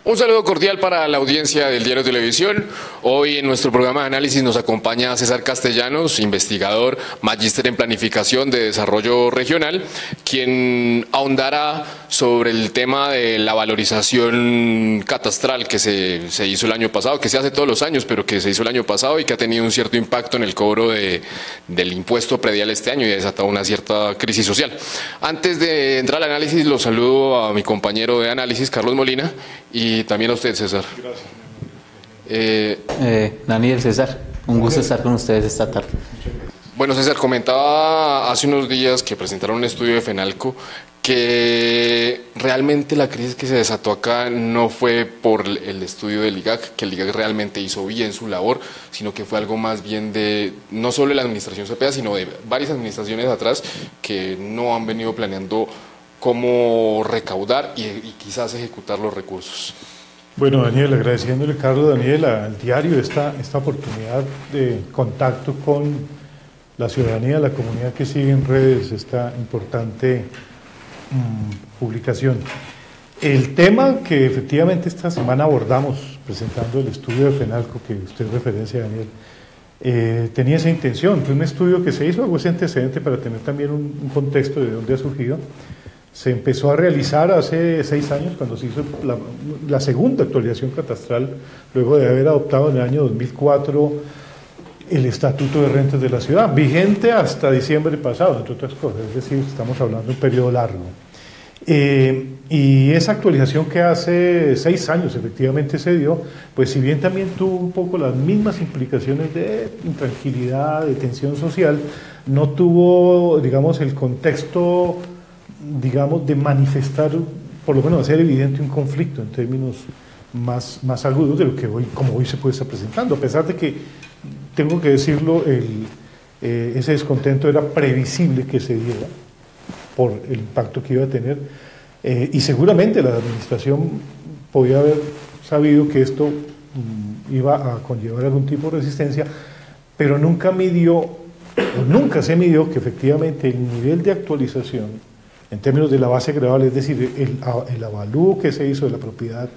Un saludo cordial para la audiencia del Diario Televisión. Hoy en nuestro programa de análisis nos acompaña César Castellanos, investigador, magíster en planificación de desarrollo regional, quien ahondará sobre el tema de la valorización catastral que se hizo el año pasado, que se hace todos los años, pero que se hizo el año pasado y que ha tenido un cierto impacto en el cobro del impuesto predial este año y ha desatado una cierta crisis social. Antes de entrar al análisis, los saludo a mi compañero de análisis, Carlos Molina, y también a usted, César. Gracias. Daniel, César, un gusto estar con ustedes esta tarde. Bueno, César, comentaba hace unos días que presentaron un estudio de FENALCO que realmente la crisis que se desató acá no fue por el estudio del IGAC, que el IGAC realmente hizo bien su labor, sino que fue algo más bien de, no solo de la administración Cepeda, sino de varias administraciones atrás que no han venido planeando cómo recaudar y quizás ejecutar los recursos. Bueno, Daniel, agradeciéndole, Carlos, Daniel, al diario esta oportunidad de contacto con la ciudadanía, la comunidad que sigue en redes esta importante publicación. El tema que efectivamente esta semana abordamos presentando el estudio de FENALCO que usted referencia, Daniel, tenía esa intención. Fue un estudio que se hizo, algo ese antecedente para tener también un contexto de dónde ha surgido. Se empezó a realizar hace 6 años cuando se hizo la segunda actualización catastral, luego de haber adoptado en el año 2004 el Estatuto de Rentas de la Ciudad, vigente hasta diciembre pasado, entre otras cosas, es decir, estamos hablando de un periodo largo. Y esa actualización que hace 6 años efectivamente se dio, pues si bien también tuvo un poco las mismas implicaciones de intranquilidad, de tensión social, no tuvo, digamos, el contexto, digamos, de manifestar, por lo menos hacer evidente un conflicto en términos más agudos de lo que hoy, como hoy se puede estar presentando, a pesar de que, tengo que decirlo, ese descontento era previsible que se diera por el impacto que iba a tener, y seguramente la administración podía haber sabido que esto iba a conllevar algún tipo de resistencia, pero nunca se midió que efectivamente el nivel de actualización en términos de la base gravable, es decir, el avalúo que se hizo de la propiedad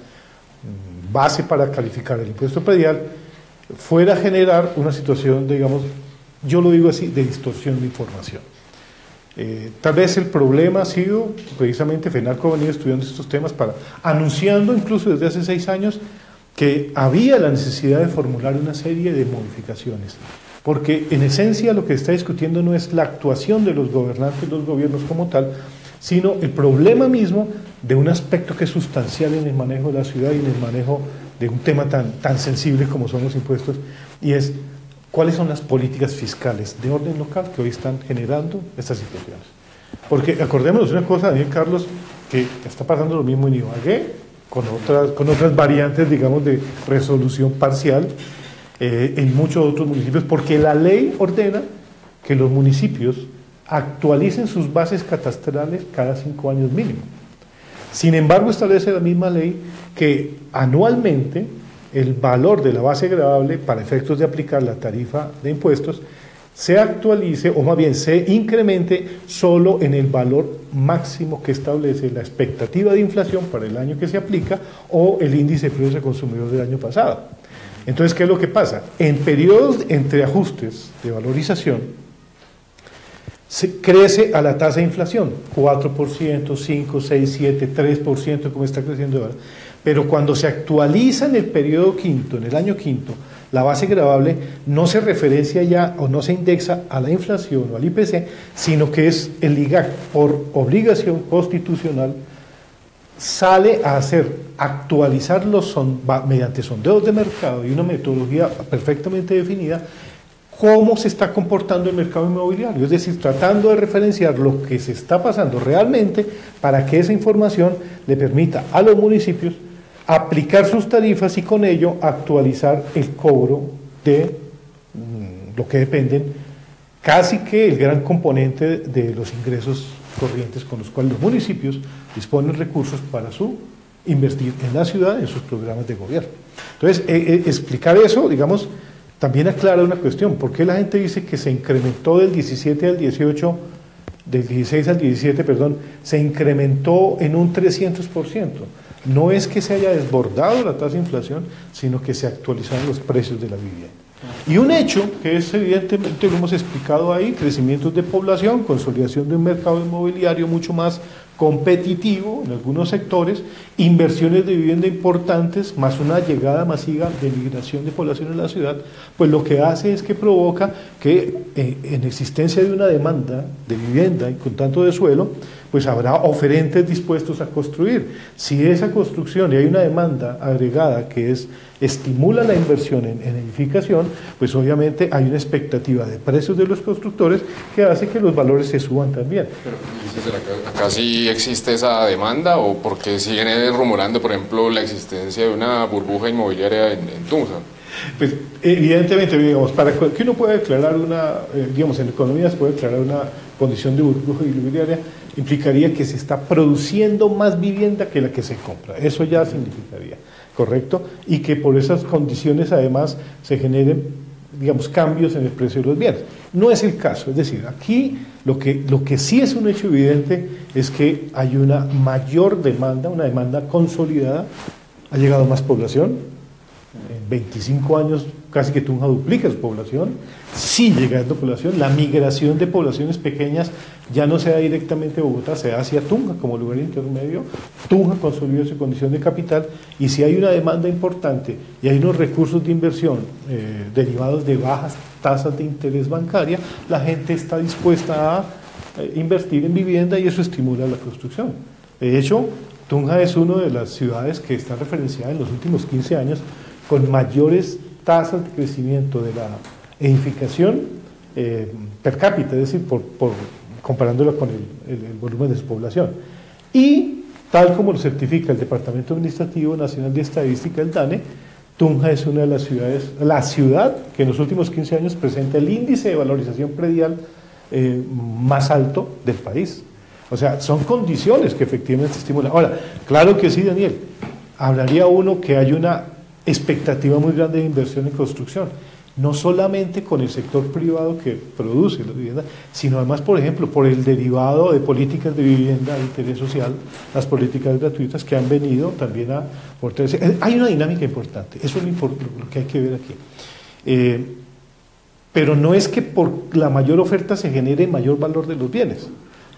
base para calificar el impuesto predial, fuera a generar una situación, digamos, yo lo digo así, de distorsión de información. Tal vez el problema ha sido, precisamente FENALCO ha venido estudiando estos temas, anunciando incluso desde hace 6 años que había la necesidad de formular una serie de modificaciones, porque en esencia lo que está discutiendo no es la actuación de los gobernantes, los gobiernos como tal, sino el problema mismo de un aspecto que es sustancial en el manejo de la ciudad y en el manejo de un tema tan sensible como son los impuestos, y es cuáles son las políticas fiscales de orden local que hoy están generando estas situaciones. Porque acordémonos una cosa, Daniel, Carlos, que está pasando lo mismo en Ibagué, con otras variantes, digamos, de resolución parcial, en muchos otros municipios, porque la ley ordena que los municipios actualicen sus bases catastrales cada 5 años mínimo. Sin embargo, establece la misma ley que anualmente el valor de la base gravable para efectos de aplicar la tarifa de impuestos se actualice, o más bien se incremente solo en el valor máximo que establece la expectativa de inflación para el año que se aplica o el índice de precios al consumidor del año pasado. Entonces, ¿qué es lo que pasa? En periodos entre ajustes de valorización, se crece a la tasa de inflación, 4%, 5, 6, 7, 3%, como está creciendo ahora. Pero cuando se actualiza en el periodo quinto, en el año quinto, la base gravable no se referencia ya o no se indexa a la inflación o al IPC, sino que es el IGAC, por obligación constitucional, sale a actualizar mediante sondeos de mercado y una metodología perfectamente definida, cómo se está comportando el mercado inmobiliario, es decir, tratando de referenciar lo que se está pasando realmente para que esa información le permita a los municipios aplicar sus tarifas y con ello actualizar el cobro de lo que dependen casi que el gran componente de los ingresos corrientes con los cuales los municipios disponen recursos para invertir en la ciudad, en sus programas de gobierno. Entonces, explicar eso, digamos, también aclara una cuestión. ¿Por qué la gente dice que se incrementó del 17 al 18 del 16 al 17, perdón, se incrementó en un 300%. No es que se haya desbordado la tasa de inflación, sino que se actualizaron los precios de la vivienda. Y un hecho que es evidentemente, lo hemos explicado ahí, crecimientos de población, consolidación de un mercado inmobiliario mucho más competitivo en algunos sectores, inversiones de vivienda importantes, más una llegada masiva de migración de población en la ciudad, pues lo que hace es que provoca que en existencia de una demanda de vivienda y con tanto de suelo, pues habrá oferentes dispuestos a construir. Si esa construcción y hay una demanda agregada que estimula la inversión en edificación, pues obviamente hay una expectativa de precios de los constructores que hace que los valores se suban también. Pero acá sí existe esa demanda, o porque siguen rumorando, por ejemplo, la existencia de una burbuja inmobiliaria en Tunja. Pues evidentemente, digamos, para que uno pueda declarar digamos, en economía se puede declarar una condición de burbuja inmobiliaria, implicaría que se está produciendo más vivienda que la que se compra. Eso ya significaría, ¿correcto? Y que por esas condiciones además se generen, digamos, cambios en el precio de los bienes. No es el caso, es decir, aquí lo que sí es un hecho evidente es que hay una mayor demanda, una demanda consolidada, ha llegado más población. En 25 años casi que Tunja duplica su población, sigue llegando población, la migración de poblaciones pequeñas ya no se da directamente a Bogotá, se da hacia Tunja como lugar intermedio. Tunja consolida su condición de capital, y si hay una demanda importante y hay unos recursos de inversión derivados de bajas tasas de interés bancaria, la gente está dispuesta a invertir en vivienda y eso estimula la construcción. De hecho, Tunja es una de las ciudades que está referenciada en los últimos 15 años con mayores tasas de crecimiento de la edificación per cápita, es decir, comparándola con el volumen de su población. Y tal como lo certifica el Departamento Administrativo Nacional de Estadística, el DANE, Tunja es una de las ciudades, la ciudad que en los últimos 15 años presenta el índice de valorización predial más alto del país. O sea, son condiciones que efectivamente estimulan. Ahora, claro que sí, Daniel, hablaría uno que hay una expectativa muy grande de inversión en construcción, no solamente con el sector privado que produce la vivienda, sino además, por ejemplo, por el derivado de políticas de vivienda de interés social, las políticas gratuitas que han venido también a fortalecer. Hay una dinámica importante, eso es lo que hay que ver aquí. Pero no es que por la mayor oferta se genere mayor valor de los bienes,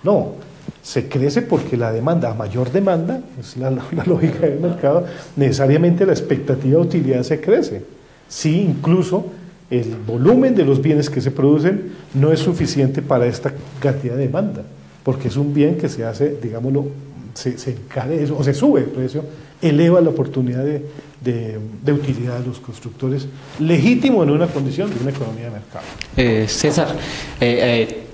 no. Se crece porque la demanda, a mayor demanda, es la lógica del mercado, necesariamente la expectativa de utilidad se crece. Si incluso el volumen de los bienes que se producen no es suficiente para esta cantidad de demanda, porque es un bien que se hace, digámoslo, se encarece o se sube el precio, eleva la oportunidad de utilidad de los constructores, legítimo en una condición de una economía de mercado. César,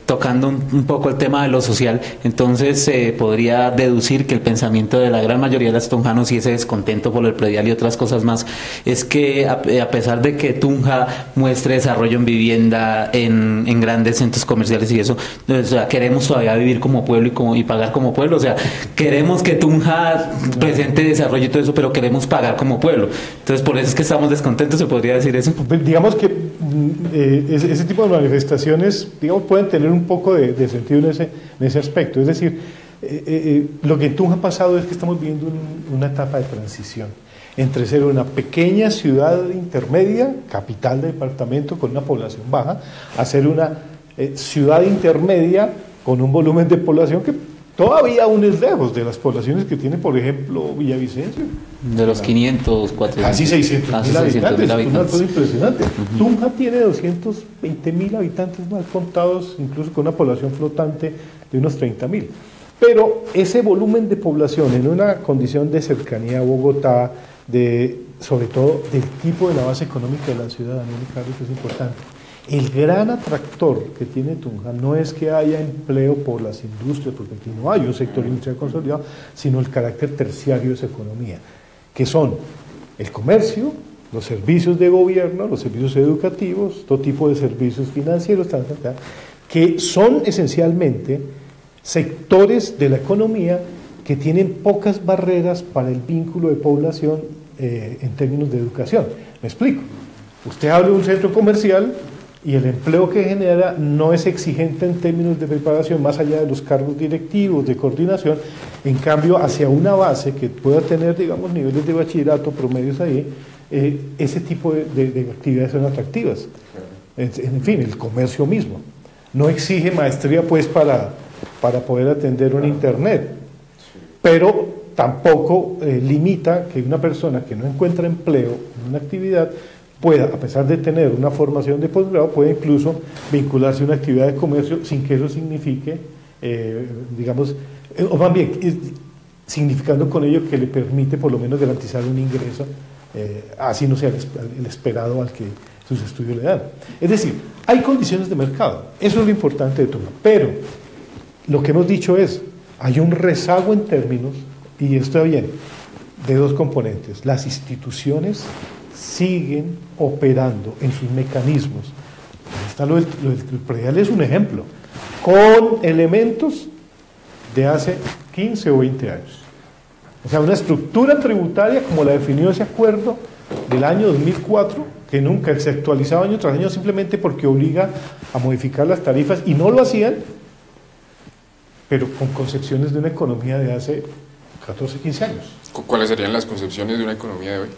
tocando un poco el tema de lo social, entonces podría deducir que el pensamiento de la gran mayoría de los tunjanos y ese descontento por el predial y otras cosas más es que a pesar de que Tunja muestre desarrollo en vivienda en grandes centros comerciales y eso, o sea, queremos todavía vivir como pueblo y pagar como pueblo, o sea, queremos que Tunja presente desarrollo y todo eso, pero queremos pagar como pueblo. Entonces por eso es que estamos descontentos, ¿se podría decir eso? Digamos que ese tipo de manifestaciones, digamos, pueden tener un poco de sentido en ese aspecto. Es decir, lo que en Tunja ha pasado es que estamos viviendo una etapa de transición entre ser una pequeña ciudad intermedia, capital de departamento con una población baja, a ser una ciudad intermedia con un volumen de población que todavía aún es lejos de las poblaciones que tiene, por ejemplo, Villavicencio. De los 500, 400. Casi 600.000 habitantes. Es una cosa impresionante. Tunja tiene 220.000 habitantes mal contados, incluso con una población flotante de unos 30.000. Pero ese volumen de población en una condición de cercanía a Bogotá, sobre todo del tipo de la base económica de la ciudad, Daniel y Carlos, es importante. El gran atractor que tiene Tunja no es que haya empleo por las industrias, porque aquí no hay un sector industrial consolidado, sino el carácter terciario de esa economía, que son el comercio, los servicios de gobierno, los servicios educativos, todo tipo de servicios financieros, que son esencialmente sectores de la economía que tienen pocas barreras para el vínculo de población en términos de educación. Me explico. Usted habla de un centro comercial y el empleo que genera no es exigente en términos de preparación más allá de los cargos directivos, de coordinación, en cambio hacia una base que pueda tener, digamos, niveles de bachillerato, promedios ahí, ese tipo de actividades son atractivas. En fin, el comercio mismo no exige maestría pues para poder atender un internet, pero tampoco limita que una persona que no encuentra empleo en una actividad pueda, a pesar de tener una formación de posgrado, puede incluso vincularse a una actividad de comercio sin que eso signifique, digamos, o más bien, significando con ello que le permite por lo menos garantizar un ingreso, así no sea el esperado al que sus estudios le dan. Es decir, hay condiciones de mercado, eso es lo importante de todo, pero lo que hemos dicho es, hay un rezago en términos, y esto está bien, de dos componentes. Las instituciones siguen operando en sus mecanismos. Está lo del predial es un ejemplo, con elementos de hace 15 o 20 años. O sea, una estructura tributaria como la definió ese acuerdo del año 2004, que nunca se actualizaba año tras año simplemente porque obliga a modificar las tarifas, y no lo hacían, pero con concepciones de una economía de hace 14, 15 años. ¿Cuáles serían las concepciones de una economía de hoy?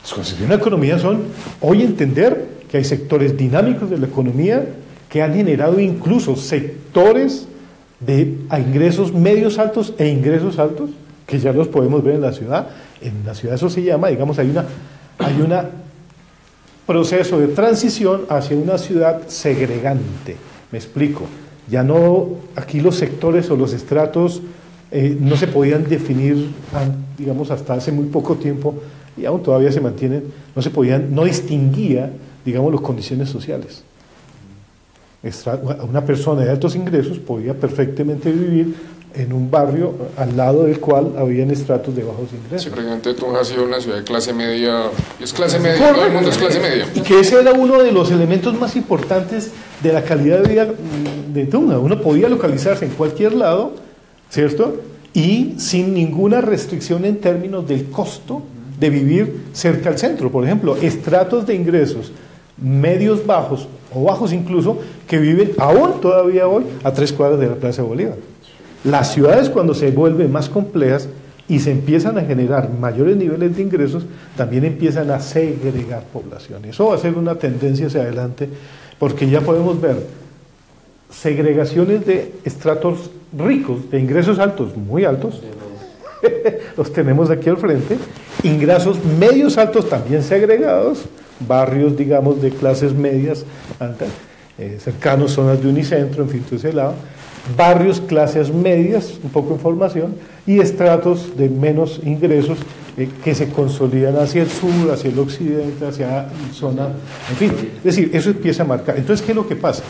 Las concepciones de una economía son hoy entender que hay sectores dinámicos de la economía que han generado incluso sectores a ingresos medios altos e ingresos altos, que ya los podemos ver en la ciudad. En la ciudad eso se llama, digamos, hay un proceso de transición hacia una ciudad segregante. Me explico. Ya no, aquí los sectores o los estratos no se podían definir, digamos, hasta hace muy poco tiempo, y aún todavía se mantienen, no distinguía, digamos, las condiciones sociales. Una persona de altos ingresos podía perfectamente vivir en un barrio al lado del cual habían estratos de bajos ingresos. Sí, precisamente Tunja ha sido una ciudad de clase media, es clase media, todo el mundo es clase media. Y que ese era uno de los elementos más importantes de la calidad de vida de Tunja. Uno podía localizarse en cualquier lado, ¿cierto? Y sin ninguna restricción en términos del costo de vivir cerca al centro. Por ejemplo, estratos de ingresos medios bajos o bajos incluso, que viven aún todavía hoy a 3 cuadras de la Plaza de Bolívar. Las ciudades, cuando se vuelven más complejas y se empiezan a generar mayores niveles de ingresos, también empiezan a segregar población. Eso va a ser una tendencia hacia adelante, porque ya podemos ver segregaciones de estratos ricos, de ingresos altos, muy altos, los tenemos aquí al frente, ingresos medios altos también segregados, barrios, digamos, de clases medias altas, cercanos, zonas de unicentro, en fin, todo ese lado, barrios, clases medias, un poco en formación, y estratos de menos ingresos que se consolidan hacia el sur, hacia el occidente, hacia la zona, en fin, es decir, eso empieza a marcar. Entonces, ¿qué es lo que pasa?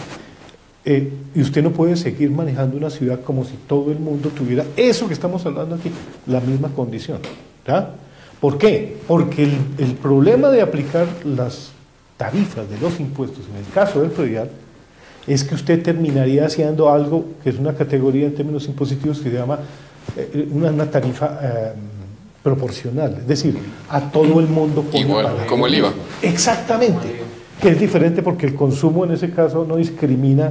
Y usted no puede seguir manejando una ciudad como si todo el mundo tuviera eso que estamos hablando aquí, la misma condición, ¿verdad? ¿Por qué? Porque el problema de aplicar las tarifas de los impuestos, en el caso del predial, es que usted terminaría haciendo algo que es una categoría en términos impositivos que se llama una tarifa proporcional, es decir, a todo el mundo por igual, como el IVA. Exactamente, que es diferente porque el consumo en ese caso no discrimina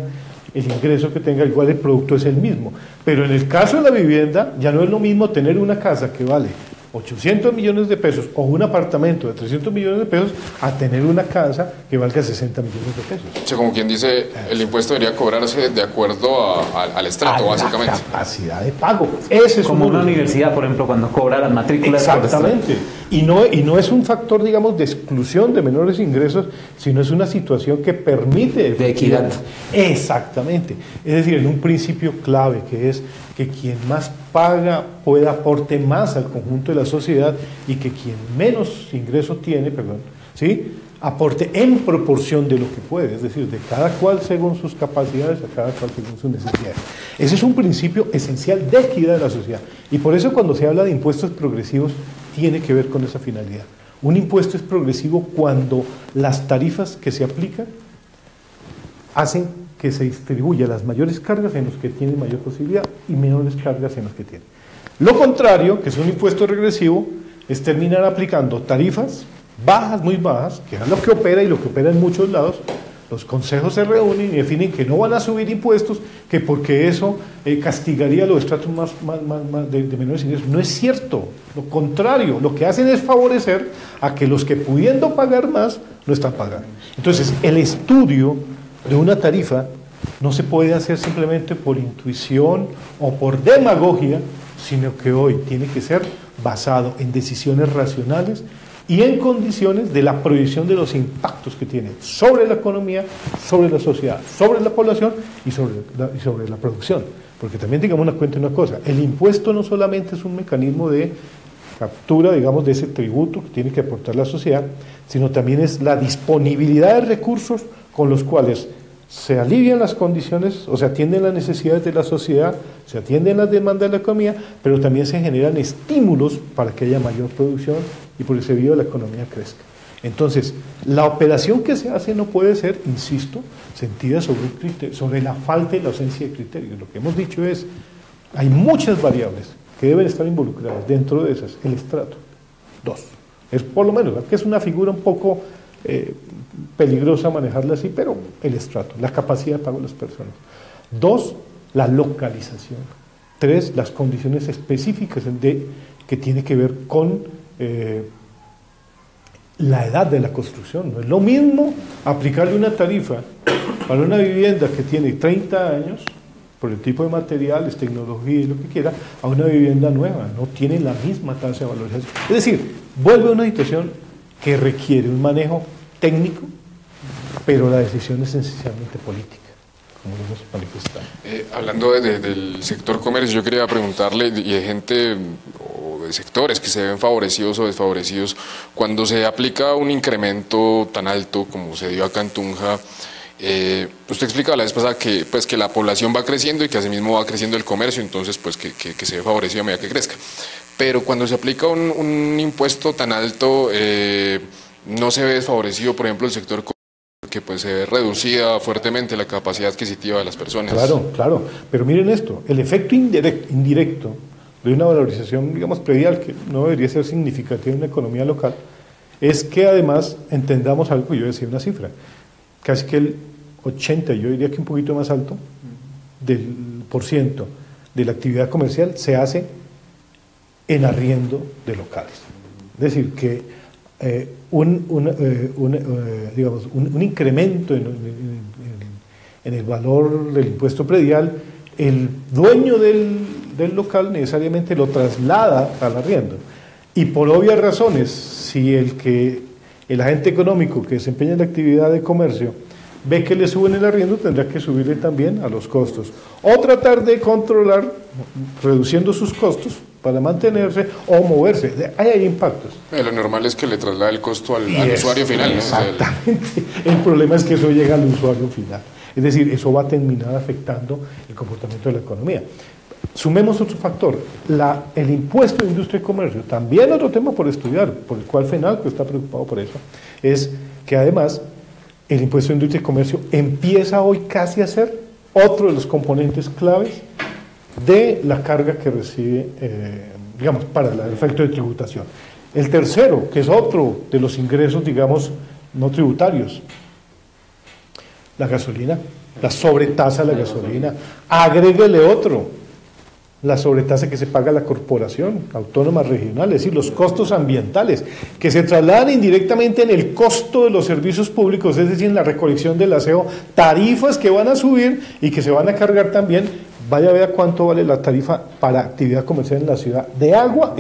el ingreso que tenga, igual el producto es el mismo. Pero en el caso de la vivienda, ya no es lo mismo tener una casa que vale 800 millones de pesos o un apartamento de 300 millones de pesos a tener una casa que valga 60 millones de pesos. O sea, como quien dice, el impuesto debería cobrarse de acuerdo al estrato, básicamente. La capacidad de pago. Ese es como una universidad, por ejemplo, cuando cobra las matrículas. Exactamente. Y no es un factor, digamos, de exclusión de menores ingresos, sino es una situación que permite... De equidad. Exactamente. Es decir, en un principio clave, que es que quien más paga pueda aporte más al conjunto de la sociedad y que quien menos ingreso tiene, ¿sí?, aporte en proporción de lo que puede, es decir, de cada cual según sus capacidades, a cada cual según sus necesidades. Ese es un principio esencial de equidad de la sociedad. Y por eso cuando se habla de impuestos progresivos, tiene que ver con esa finalidad. Un impuesto es progresivo cuando las tarifas que se aplican hacen que se distribuya las mayores cargas en los que tienen mayor posibilidad y menores cargas en los que tienen. Lo contrario, que es un impuesto regresivo, es terminar aplicando tarifas bajas, muy bajas, que es lo que opera y lo que opera en muchos lados, Los consejos se reúnen y definen que no van a subir impuestos, que porque eso castigaría a los estratos de menores ingresos. No es cierto, lo contrario, lo que hacen es favorecer a que los que pudiendo pagar más, no están pagando. Entonces, el estudio de una tarifa no se puede hacer simplemente por intuición o por demagogia, sino que hoy tiene que ser basado en decisiones racionales y en condiciones de la proyección de los impactos que tiene sobre la economía, sobre la sociedad, sobre la población y sobre la producción. Porque también tengamos en cuenta una cosa, el impuesto no solamente es un mecanismo de captura, digamos, de ese tributo que tiene que aportar la sociedad, sino también es la disponibilidad de recursos con los cuales se alivian las condiciones, o se atienden las necesidades de la sociedad, se atienden las demandas de la economía, pero también se generan estímulos para que haya mayor producción y por ese medio la economía crezca. Entonces, la operación que se hace no puede ser, insisto, sentida sobre un criterio, sobre la falta y la ausencia de criterios. Lo que hemos dicho es, hay muchas variables que deben estar involucradas, dentro de esas, el estrato. 2. Es por lo menos, que es una figura un poco peligrosa manejarla así, pero el estrato, la capacidad de pago de las personas. 2, la localización. 3, las condiciones específicas que tiene que ver con la edad de la construcción. No es lo mismo aplicarle una tarifa para una vivienda que tiene 30 años, por el tipo de materiales, tecnología y lo que quiera, a una vivienda nueva. No tiene la misma tasa de valorización. Es decir, vuelve a una situación que requiere un manejo técnico, pero la decisión es esencialmente política, como lo hemos manifestado. Hablando del sector comercio, yo quería preguntarle, y de gente o de sectores que se ven favorecidos o desfavorecidos, cuando se aplica un incremento tan alto como se dio acá en Tunja, usted explicaba la vez pasada que, pues, que la población va creciendo y que asimismo va creciendo el comercio, entonces pues que se ve favorecido a medida que crezca. Pero cuando se aplica un impuesto tan alto, no se ve desfavorecido, por ejemplo, el sector que pues se ve reducida fuertemente la capacidad adquisitiva de las personas. Claro, claro. Pero miren esto, el efecto indirecto de una valorización, digamos, predial, que no debería ser significativa en una economía local, es que además entendamos algo, yo decía una cifra, casi que el 80, yo diría que un poquito más alto, del % de la actividad comercial se hace en arriendo de locales. Es decir, que un incremento en el valor del impuesto predial, el dueño del local necesariamente lo traslada al arriendo. Y por obvias razones, si el agente económico que desempeña la actividad de comercio ve que le suben el arriendo, tendrá que subirle también a los costos. O tratar de controlar, reduciendo sus costos, para mantenerse o moverse. Hay impactos. Lo normal es que le traslade el costo al usuario final, ¿no? Exactamente. El problema es que eso llega al usuario final. Es decir, eso va a terminar afectando el comportamiento de la economía. Sumemos otro factor, el impuesto de industria y comercio, también otro tema por estudiar, por el cual FENALCO está preocupado por eso, es que además el impuesto de industria y comercio empieza hoy casi a ser otro de los componentes claves de la carga que recibe, digamos, para el efecto de tributación. El tercero, que es otro de los ingresos, digamos, no tributarios, la gasolina, la sobretasa de la gasolina. Agréguele otro, la sobretasa que se paga a la corporación autónoma regional, es decir, los costos ambientales, que se trasladan indirectamente en el costo de los servicios públicos, es decir, en la recolección del aseo, tarifas que van a subir y que se van a cargar también. Vaya a ver cuánto vale la tarifa para actividad comercial en la ciudad de agua.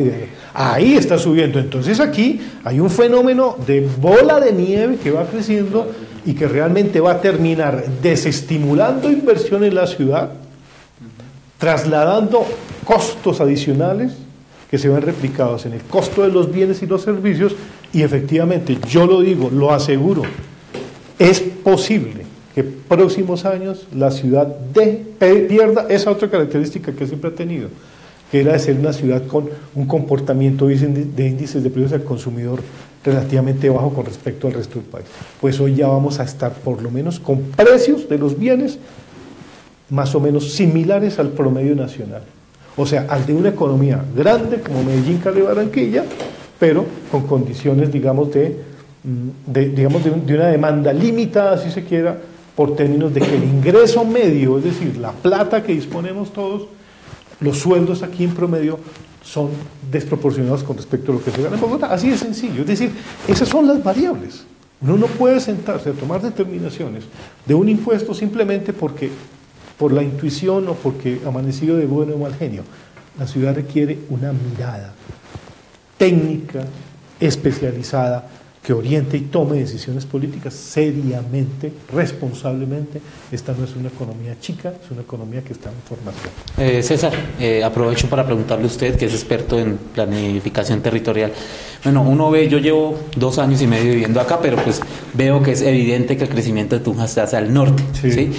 Ahí está subiendo. Entonces aquí hay un fenómeno de bola de nieve que va creciendo y que realmente va a terminar desestimulando inversión en la ciudad, trasladando costos adicionales que se ven replicados en el costo de los bienes y los servicios, y efectivamente, yo lo digo, lo aseguro, es posible que próximos años la ciudad pierda esa otra característica que siempre ha tenido, que era de ser una ciudad con un comportamiento de índices de precios al consumidor relativamente bajo con respecto al resto del país. Pues hoy ya vamos a estar por lo menos con precios de los bienes más o menos similares al promedio nacional, o sea, al de una economía grande como Medellín, Cali, Barranquilla, pero con condiciones, digamos, de digamos, de una demanda limitada, si se quiera, por términos de que el ingreso medio, es decir, la plata que disponemos todos, los sueldos aquí en promedio son desproporcionados con respecto a lo que se gana en Bogotá. Así de sencillo. Es decir, esas son las variables. Uno no puede sentarse a tomar determinaciones de un impuesto simplemente porque, por la intuición o porque amanecido de buen o mal genio. La ciudad requiere una mirada técnica, especializada, que oriente y tome decisiones políticas seriamente, responsablemente. Esta no es una economía chica, es una economía que está en formación. César, aprovecho para preguntarle a usted, que es experto en planificación territorial. Bueno, uno ve, yo llevo 2 años y medio viviendo acá, pero pues veo que es evidente que el crecimiento de Tunja está hacia el norte, ¿sí?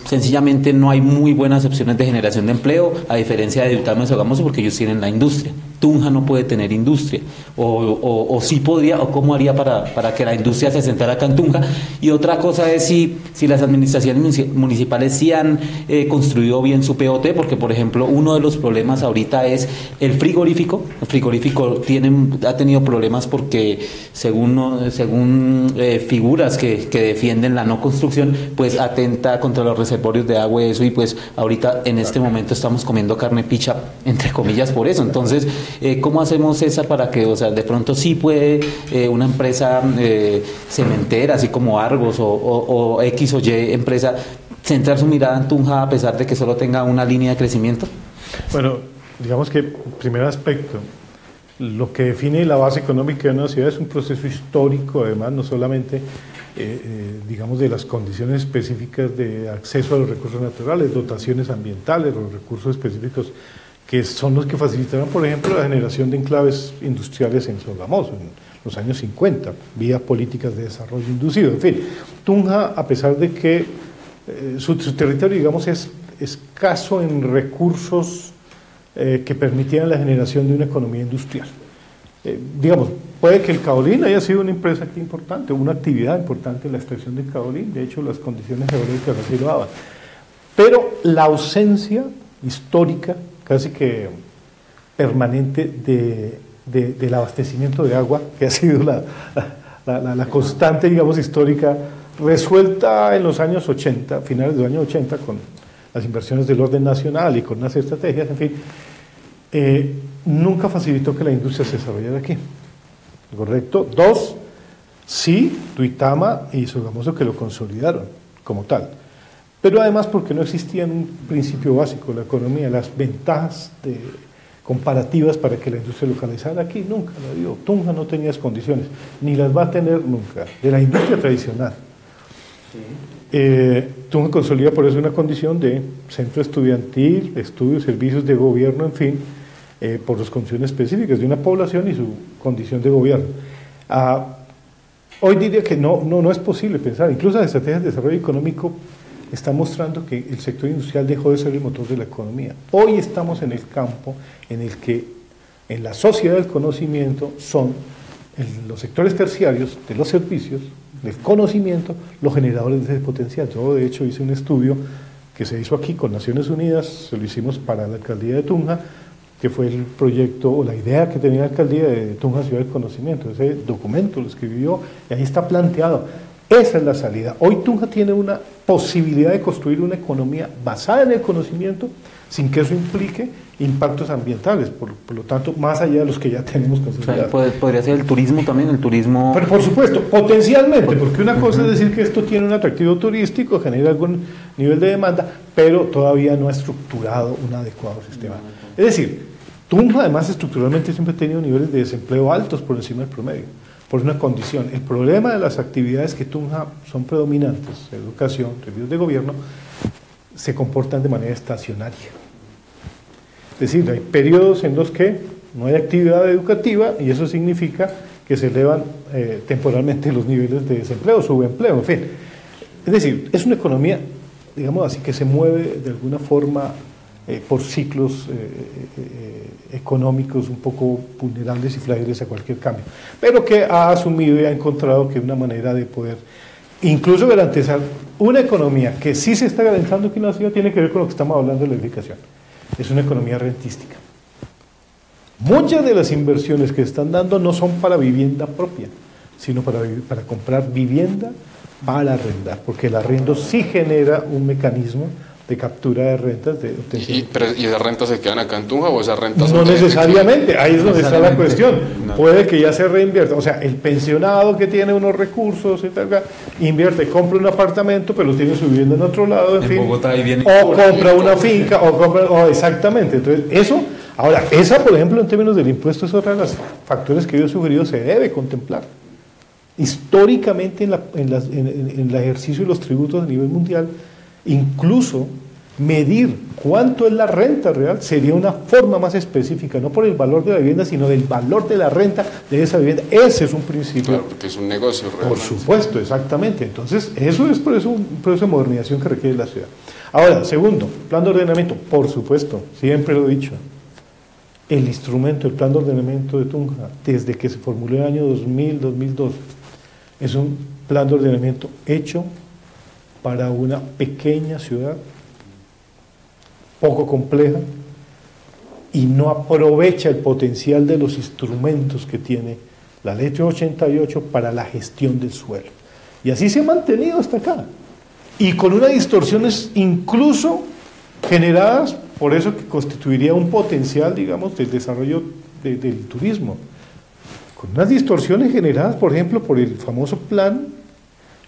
Sencillamente no hay muy buenas opciones de generación de empleo, a diferencia de Duitama y Sogamoso, porque ellos tienen la industria. Tunja no puede tener industria, o sí podría, o cómo haría para que la industria se asentara acá en Tunja. Y otra cosa es si las administraciones municipales sí han construido bien su POT, porque por ejemplo uno de los problemas ahorita es el frigorífico. El frigorífico ha tenido problemas porque según figuras que defienden la no construcción, pues atenta contra los reservorios de agua y eso, y pues ahorita en este momento estamos comiendo carne picha, entre comillas, por eso. Entonces, ¿cómo hacemos esa para que, o sea, de pronto sí puede una empresa cementera, así como Argos o X o Y empresa, centrar su mirada en Tunja a pesar de que solo tenga una línea de crecimiento? Bueno, digamos que, primer aspecto, lo que define la base económica de una ciudad es un proceso histórico, además, no solamente, digamos, de las condiciones específicas de acceso a los recursos naturales, dotaciones ambientales, los recursos específicos que son los que facilitaron, por ejemplo, la generación de enclaves industriales en Sogamoso en los años 50, vía políticas de desarrollo inducido. En fin, Tunja, a pesar de que su territorio, digamos, es escaso en recursos que permitieran la generación de una economía industrial. Digamos, puede que el caolín haya sido una empresa aquí importante, una actividad importante en la extracción del caolín, de hecho las condiciones geológicas así lo daban, pero la ausencia histórica, casi que permanente, del abastecimiento de agua, que ha sido la constante, digamos, histórica, resuelta en los años 80, finales de los años 80, con las inversiones del orden nacional y con unas estrategias, en fin, nunca facilitó que la industria se desarrollara aquí. ¿Correcto? 2, sí, Duitama y Sogamoso, que lo consolidaron como tal, pero además porque no existía un principio básico de la economía, las ventajas comparativas para que la industria localizara aquí, nunca la dio. Tunja no tenía las condiciones, ni las va a tener nunca, de la industria tradicional. Tunja consolida por eso una condición de centro estudiantil, estudios, servicios de gobierno, en fin, por las condiciones específicas de una población y su condición de gobierno. Hoy diría que no es posible pensar, incluso las estrategias de desarrollo económico están mostrando que el sector industrial dejó de ser el motor de la economía. Hoy estamos en el campo en el que en la sociedad del conocimiento son los sectores terciarios de los servicios, del conocimiento, los generadores de ese potencial. Yo de hecho hice un estudio que se hizo aquí con Naciones Unidas, se lo hicimos para la alcaldía de Tunja, que fue el proyecto o la idea que tenía la alcaldía de Tunja Ciudad del Conocimiento. Ese documento lo escribió y ahí está planteado. Esa es la salida. Hoy Tunja tiene una posibilidad de construir una economía basada en el conocimiento sin que eso implique impactos ambientales, por lo tanto, más allá de los que ya tenemos consolidados. O sea, ¿podría ser el turismo también? El turismo... Pero por supuesto, potencialmente, porque una cosa es decir que esto tiene un atractivo turístico, genera algún nivel de demanda, pero todavía no ha estructurado un adecuado sistema. Es decir, Tunja además estructuralmente siempre ha tenido niveles de desempleo altos por encima del promedio, por una condición. El problema de las actividades que Tunja son predominantes, educación, servicios de gobierno, se comportan de manera estacionaria. Es decir, hay periodos en los que no hay actividad educativa y eso significa que se elevan temporalmente los niveles de desempleo, subempleo, en fin. Es decir, es una economía, digamos así, que se mueve de alguna forma por ciclos económicos un poco vulnerables y frágiles a cualquier cambio, pero que ha asumido y ha encontrado que una manera de poder incluso garantizar una economía que sí se está garantizando aquí en la ciudad tiene que ver con lo que estamos hablando de la edificación. Es una economía rentística. Muchas de las inversiones que están dando no son para vivienda propia, sino para comprar vivienda para arrendar, porque el arriendo sí genera un mecanismo de captura de rentas. ¿Y esas rentas se quedan acá en Tunja o esas rentas son no necesariamente, ahí es donde está la cuestión. Puede que ya se reinvierta, o sea, el pensionado que tiene unos recursos y tal, invierte, compra un apartamento, pero tiene su vivienda en otro lado, en fin, Bogotá, ahí viene o compra una finca, exactamente. Entonces, eso, ahora, esa, por ejemplo, en términos del impuesto, es otra de los factores que yo he sugerido, se debe contemplar. Históricamente, en el ejercicio de los tributos a nivel mundial, incluso medir cuánto es la renta real sería una forma más específica, no por el valor de la vivienda, sino del valor de la renta de esa vivienda. Ese es un principio. Claro, porque es un negocio realmente. Por supuesto, exactamente. Entonces, eso es por eso un proceso de modernización que requiere la ciudad. Ahora, segundo, plan de ordenamiento. Por supuesto, siempre lo he dicho. El instrumento, el plan de ordenamiento de Tunja, desde que se formuló en el año 2000, 2002, es un plan de ordenamiento hecho para una pequeña ciudad, poco compleja, y no aprovecha el potencial de los instrumentos que tiene la Ley 88 para la gestión del suelo. Y así se ha mantenido hasta acá. Y con unas distorsiones incluso generadas, por eso que constituiría un potencial, digamos, del desarrollo del turismo. Con unas distorsiones generadas, por ejemplo, por el famoso plan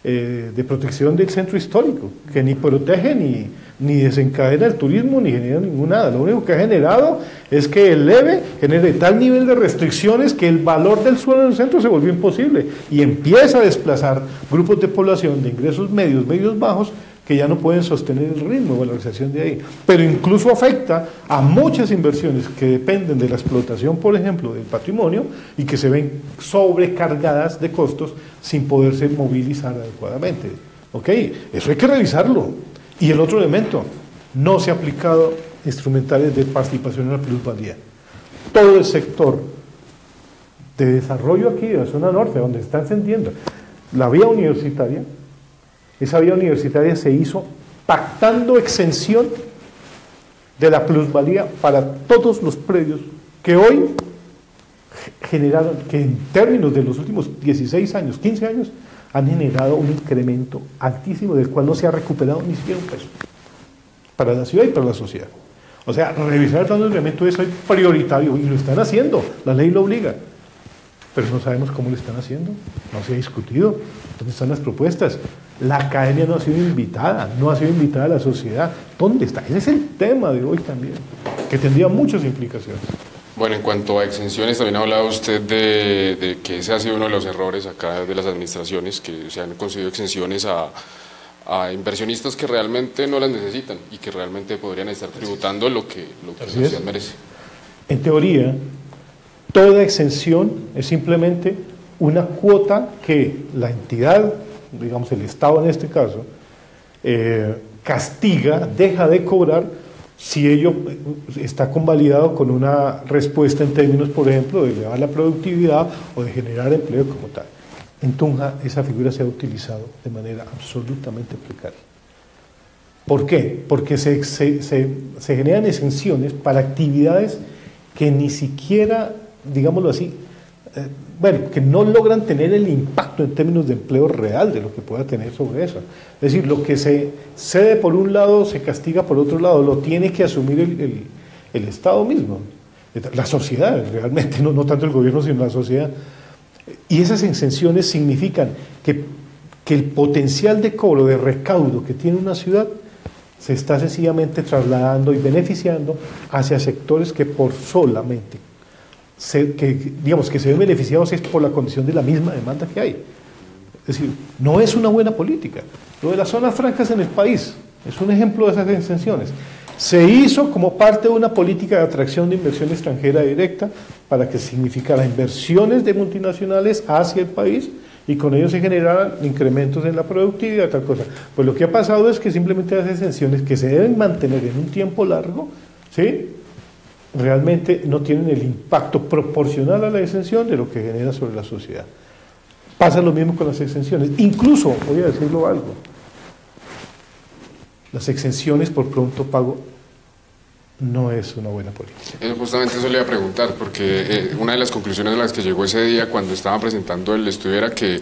de protección del centro histórico, que ni protege ni desencadena el turismo ni genera nada. Lo único que ha generado es que el EVE genere tal nivel de restricciones que el valor del suelo en el centro se volvió imposible y empieza a desplazar grupos de población de ingresos medios, medios bajos, que ya no pueden sostener el ritmo de valorización de ahí. Pero incluso afecta a muchas inversiones que dependen de la explotación, por ejemplo, del patrimonio, y que se ven sobrecargadas de costos sin poderse movilizar adecuadamente. ¿Ok? Eso hay que revisarlo. Y el otro elemento, no se ha aplicado instrumentales de participación en la plusvalía. Todo el sector de desarrollo aquí de la zona norte, donde se está encendiendo la vía universitaria, esa vía universitaria se hizo pactando exención de la plusvalía para todos los predios que hoy generaron, que en términos de los últimos 16 años, 15 años, han generado un incremento altísimo del cual no se ha recuperado ni siquiera un peso para la ciudad y para la sociedad. O sea, revisar el plan de ordenamiento es hoy prioritario y lo están haciendo, la ley lo obliga, pero no sabemos cómo lo están haciendo, no se ha discutido, ¿dónde están las propuestas? La academia no ha sido invitada, no ha sido invitada a la sociedad, ¿dónde está? Ese es el tema de hoy también, que tendría muchas implicaciones. Bueno, en cuanto a exenciones, también hablaba usted de que ese ha sido uno de los errores acá de las administraciones, que se han concedido exenciones a inversionistas que realmente no las necesitan y que realmente podrían estar tributando lo que la sociedad merece. En teoría, toda exención es simplemente una cuota que la entidad, digamos el Estado en este caso, castiga, deja de cobrar si ello está convalidado con una respuesta en términos, por ejemplo, de elevar la productividad o de generar empleo como tal. En Tunja esa figura se ha utilizado de manera absolutamente precaria. ¿Por qué? Porque se generan exenciones para actividades que ni siquiera, digámoslo así, que no logran tener el impacto en términos de empleo real de lo que pueda tener sobre eso. Es decir, lo que se cede por un lado se castiga por otro lado, lo tiene que asumir el Estado mismo, la sociedad realmente, no tanto el gobierno sino la sociedad. Y esas exenciones significan que el potencial de cobro, de recaudo que tiene una ciudad se está sencillamente trasladando y beneficiando hacia sectores que por solamente que se ven beneficiados es por la condición de la misma demanda que hay. Es decir, no es una buena política. Lo de las zonas francas en el país es un ejemplo de esas exenciones. Se hizo como parte de una política de atracción de inversión extranjera directa para que significara inversiones de multinacionales hacia el país y con ello se generaran incrementos en la productividad, tal cosa. Pues lo que ha pasado es que simplemente las exenciones que se deben mantener en un tiempo largo, ¿sí?, realmente no tienen el impacto proporcional a la exención de lo que genera sobre la sociedad. Pasa lo mismo con las exenciones. Incluso, voy a decirlo algo, las exenciones por pronto pago no es una buena política. Justamente eso le iba a preguntar, porque una de las conclusiones a las que llegó ese día cuando estaban presentando el estudio era que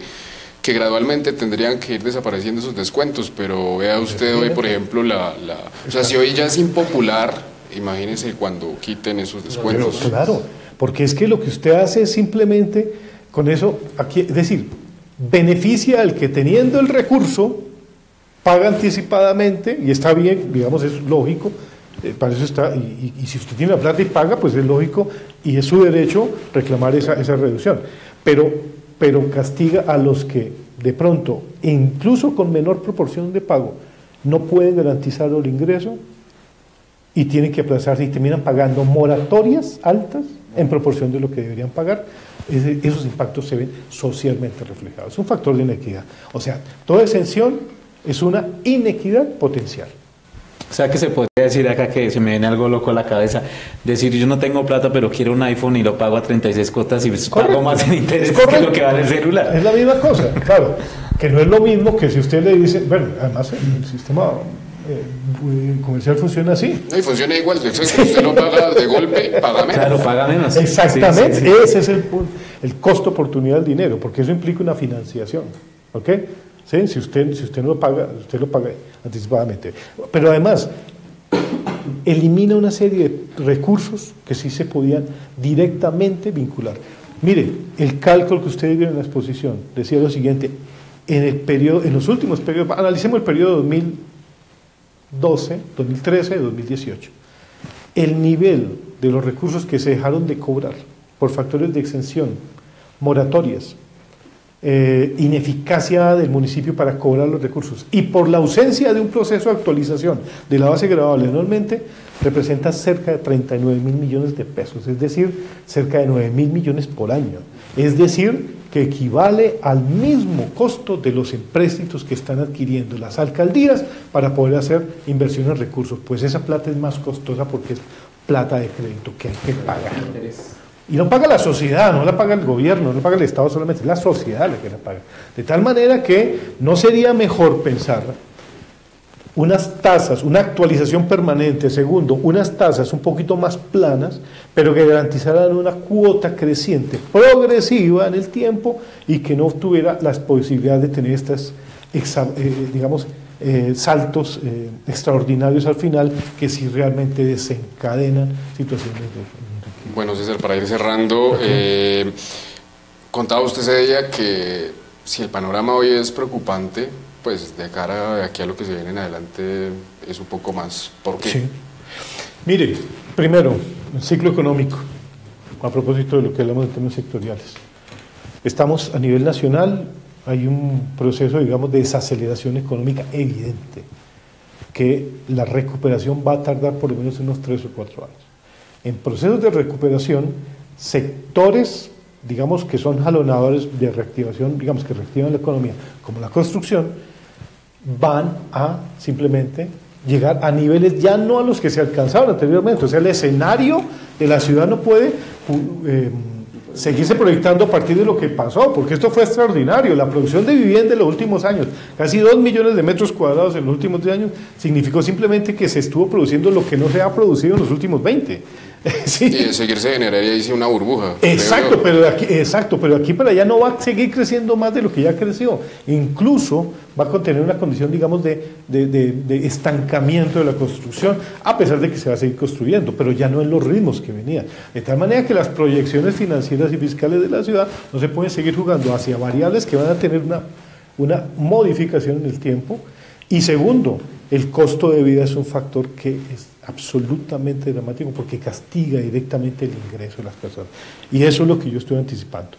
gradualmente tendrían que ir desapareciendo esos descuentos, pero vea usted hoy, por ejemplo, o sea, si hoy ya es impopular, imagínese cuando quiten esos descuentos. Pero, claro, porque es que lo que usted hace es simplemente, con eso, aquí, es decir, beneficia al que teniendo el recurso, paga anticipadamente, y está bien, digamos, es lógico, para eso está, y si usted tiene la plata y paga, pues es lógico, y es su derecho reclamar esa reducción. Pero castiga a los que de pronto, incluso con menor proporción de pago, no pueden garantizar el ingreso y tienen que aplazarse y terminan pagando moratorias altas en proporción de lo que deberían pagar. Esos impactos se ven socialmente reflejados. Es un factor de inequidad. O sea, toda exención es una inequidad potencial. O sea que se podría decir acá, que se me viene algo loco a la cabeza, decir yo no tengo plata pero quiero un iPhone y lo pago a 36 cuotas y pago más en intereses que lo que vale el celular. Es la misma cosa, claro, que no es lo mismo que si usted le dice, bueno, además el sistema comercial funciona así. No, y funciona igual, si usted lo paga de golpe, paga menos. Claro, paga menos. Exactamente, sí. Ese es el costo oportunidad del dinero, porque eso implica una financiación, ¿ok? ¿Sí? Si usted no lo paga, usted lo paga anticipadamente. Pero además, elimina una serie de recursos que sí se podían directamente vincular. Mire, el cálculo que ustedes vieron en la exposición decía lo siguiente: en los últimos periodos, analicemos el periodo 2012, 2013, 2018. El nivel de los recursos que se dejaron de cobrar por factores de exención, moratorias, ineficacia del municipio para cobrar los recursos y por la ausencia de un proceso de actualización de la base gravable anualmente, representa cerca de 39.000 millones de pesos, es decir, cerca de 9.000 millones por año, es decir, que equivale al mismo costo de los empréstitos que están adquiriendo las alcaldías para poder hacer inversión en recursos. Pues esa plata es más costosa porque es plata de crédito que hay que pagar. Y no paga la sociedad, no la paga el gobierno, no paga el Estado solamente, es la sociedad la que la paga. De tal manera que no sería mejor pensar unas tasas, una actualización permanente, segundo, unas tasas un poquito más planas, pero que garantizaran una cuota creciente, progresiva en el tiempo y que no tuviera las posibilidades de tener estas, saltos extraordinarios al final que sí realmente desencadenan situaciones de... Bueno, César, para ir cerrando, contaba usted ese día que si el panorama hoy es preocupante, pues de cara de aquí a lo que se viene en adelante es un poco más. ¿Por qué? Sí. Mire, primero, el ciclo económico, a propósito de lo que hablamos en términos sectoriales. Estamos a nivel nacional, hay un proceso, digamos, de desaceleración económica evidente, que la recuperación va a tardar por lo menos unos 3 o 4 años. En procesos de recuperación, sectores, digamos, que son jalonadores de reactivación, digamos, que reactivan la economía, como la construcción, van a simplemente llegar a niveles ya no a los que se alcanzaron anteriormente. O sea, el escenario de la ciudad no puede seguirse proyectando a partir de lo que pasó, porque esto fue extraordinario. La producción de vivienda en los últimos años, casi 2 millones de metros cuadrados en los últimos 10 años, significó simplemente que se estuvo produciendo lo que no se ha producido en los últimos 20. Sí. Y seguirse generaría ahí una burbuja. Exacto, pero aquí para allá no va a seguir creciendo más de lo que ya creció. Incluso va a contener una condición, digamos, de estancamiento de la construcción, a pesar de que se va a seguir construyendo, pero ya no en los ritmos que venía. De tal manera que las proyecciones financieras y fiscales de la ciudad no se pueden seguir jugando hacia variables que van a tener una modificación en el tiempo. Y segundo, el costo de vida es un factor que es absolutamente dramático porque castiga directamente el ingreso de las personas. Y eso es lo que yo estoy anticipando.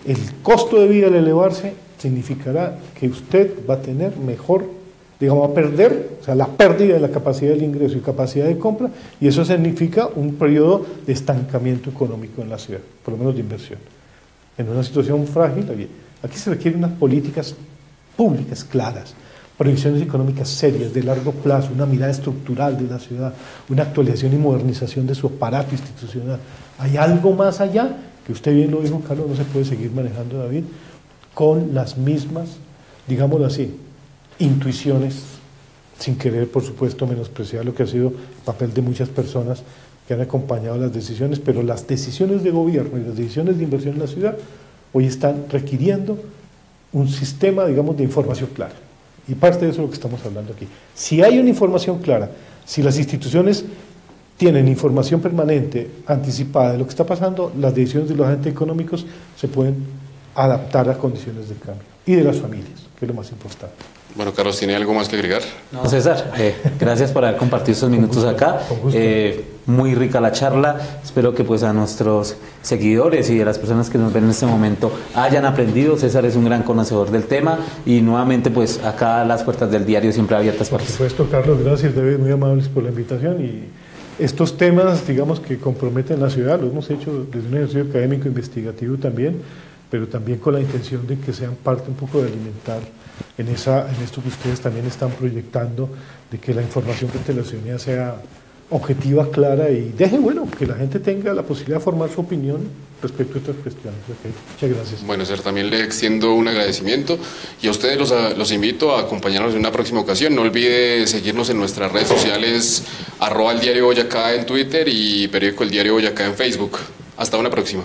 El costo de vida al elevarse significará que usted va a tener mejor, digamos, va a perder, o sea, la pérdida de la capacidad del ingreso y capacidad de compra, y eso significa un periodo de estancamiento económico en la ciudad, por lo menos de inversión. En una situación frágil, aquí se requieren unas políticas públicas claras, proyecciones económicas serias, de largo plazo, una mirada estructural de la ciudad, una actualización y modernización de su aparato institucional. Hay algo más allá, que usted bien lo dijo, Carlos, no se puede seguir manejando, David, con las mismas, digámoslo así, intuiciones sin querer, por supuesto, menospreciar lo que ha sido el papel de muchas personas que han acompañado las decisiones, pero las decisiones de gobierno y las decisiones de inversión en la ciudad hoy están requiriendo un sistema, digamos, de información clara. Y parte de eso es lo que estamos hablando aquí. Si hay una información clara, si las instituciones tienen información permanente, anticipada de lo que está pasando, las decisiones de los agentes económicos se pueden adaptar a condiciones de cambio. Y de las familias, que es lo más importante. Bueno, Carlos, ¿tiene algo más que agregar? No, César, gracias por haber compartido estos minutos acá. Muy rica la charla. Espero que pues a nuestros seguidores y a las personas que nos ven en este momento hayan aprendido. César es un gran conocedor del tema y nuevamente pues acá las puertas del diario siempre abiertas para usted. Por supuesto, Carlos, gracias, David, muy amables por la invitación. Y estos temas, digamos, que comprometen la ciudad, lo hemos hecho desde un ejercicio académico investigativo también, pero también con la intención de que sean parte un poco de alimentar en esto que ustedes también están proyectando, de que la información frente a la ciudadanía sea objetiva, clara y deje, bueno, que la gente tenga la posibilidad de formar su opinión respecto a estas cuestiones. Okay. Muchas gracias. Bueno, César, también le extiendo un agradecimiento y a ustedes los invito a acompañarnos en una próxima ocasión. No olvide seguirnos en nuestras redes sociales, @eldiarioboyacá en Twitter y periódico El Diario Boyacá en Facebook. Hasta una próxima.